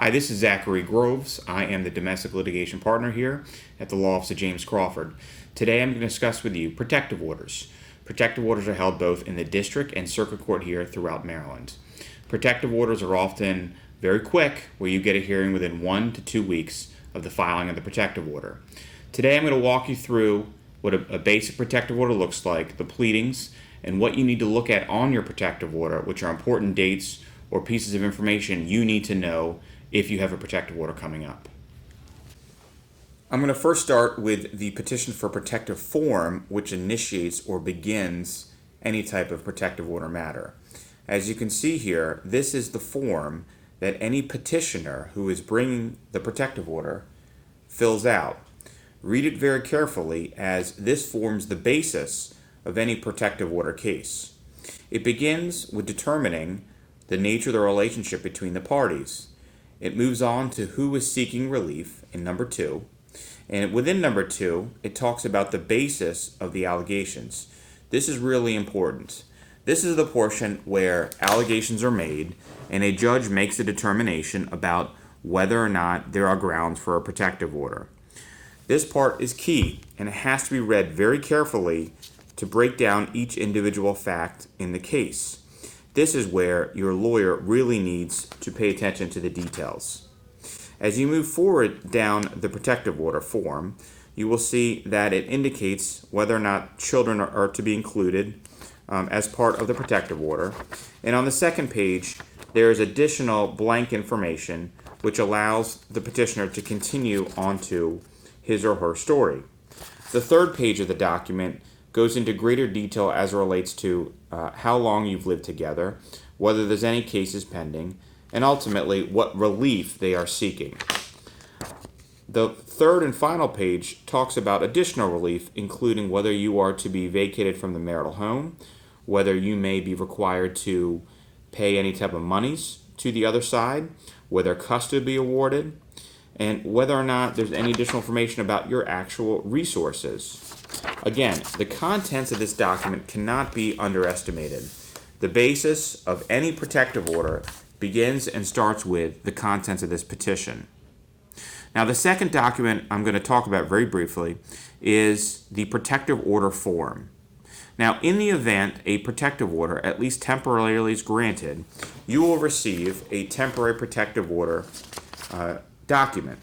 Hi, this is Zachary Groves. I am the domestic litigation partner here at the law office of James Crawford. Today I'm going to discuss with you protective orders. Protective orders are held both in the district and circuit court here throughout Maryland. Protective orders are often very quick, where you get a hearing within 1 to 2 weeks of the filing of the protective order. Today I'm going to walk you through what a basic protective order looks like, the pleadings, and what you need to look at on your protective order, which are important dates or pieces of information you need to know if you have a protective order coming up. I'm going to first start with the petition for protective form, which initiates or begins any type of protective order matter. As you can see here, this is the form that any petitioner who is bringing the protective order fills out. Read it very carefully, as this forms the basis of any protective order case. It begins with determining the nature of the relationship between the parties. It moves on to who is seeking relief in number 2. And within number 2, it talks about the basis of the allegations. This is really important. This is the portion where allegations are made and a judge makes a determination about whether or not there are grounds for a protective order. This part is key, and it has to be read very carefully to break down each individual fact in the case. This is where your lawyer really needs to pay attention to the details. As you move forward down the protective order form, you will see that it indicates whether or not children are to be included as part of the protective order. And on the second page, there is additional blank information which allows the petitioner to continue onto his or her story. The third page of the document goes into greater detail as it relates to how long you've lived together, whether there's any cases pending, and ultimately what relief they are seeking. The third and final page talks about additional relief, including whether you are to be vacated from the marital home, whether you may be required to pay any type of monies to the other side, whether custody be awarded, and whether or not there's any additional information about your actual resources. Again, the contents of this document cannot be underestimated. The basis of any protective order begins and starts with the contents of this petition. Now, the second document I'm going to talk about very briefly is the protective order form. Now, in the event a protective order, at least temporarily, is granted, you will receive a temporary protective order document.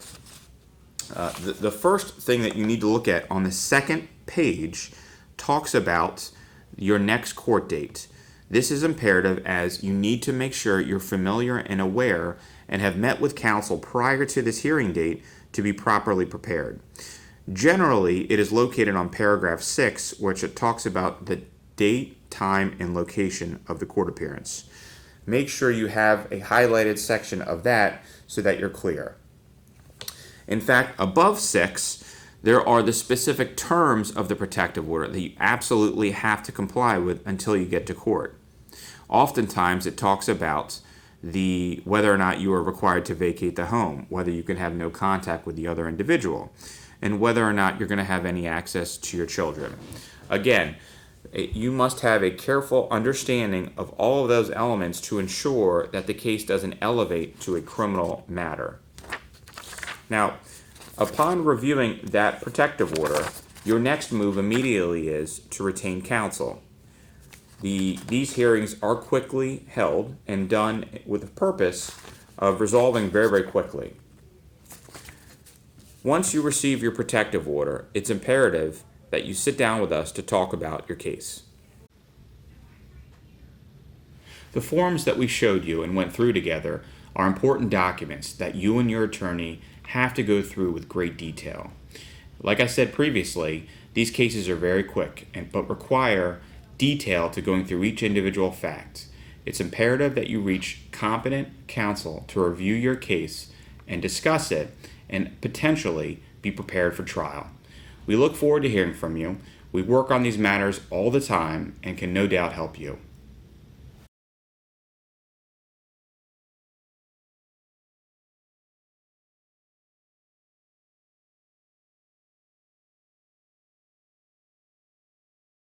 The first thing that you need to look at on the second page talks about your next court date. This is imperative, as you need to make sure you're familiar and aware and have met with counsel prior to this hearing date to be properly prepared. Generally, it is located on paragraph 6, which it talks about the date, time, and location of the court appearance. Make sure you have a highlighted section of that so that you're clear. In fact, above 6, there are the specific terms of the protective order that you absolutely have to comply with until you get to court. Oftentimes, it talks about whether or not you are required to vacate the home, whether you can have no contact with the other individual, and whether or not you're going to have any access to your children. Again, you must have a careful understanding of all of those elements to ensure that the case doesn't elevate to a criminal matter. Now, upon reviewing that protective order, your next move immediately is to retain counsel. These hearings are quickly held and done with the purpose of resolving very, very quickly. Once you receive your protective order, it's imperative that you sit down with us to talk about your case. The forms that we showed you and went through together are important documents that you and your attorney have to go through with great detail. Like I said previously, these cases are very quick but require detail to going through each individual fact. It's imperative that you reach competent counsel to review your case and discuss it and potentially be prepared for trial. We look forward to hearing from you. We work on these matters all the time and can no doubt help you.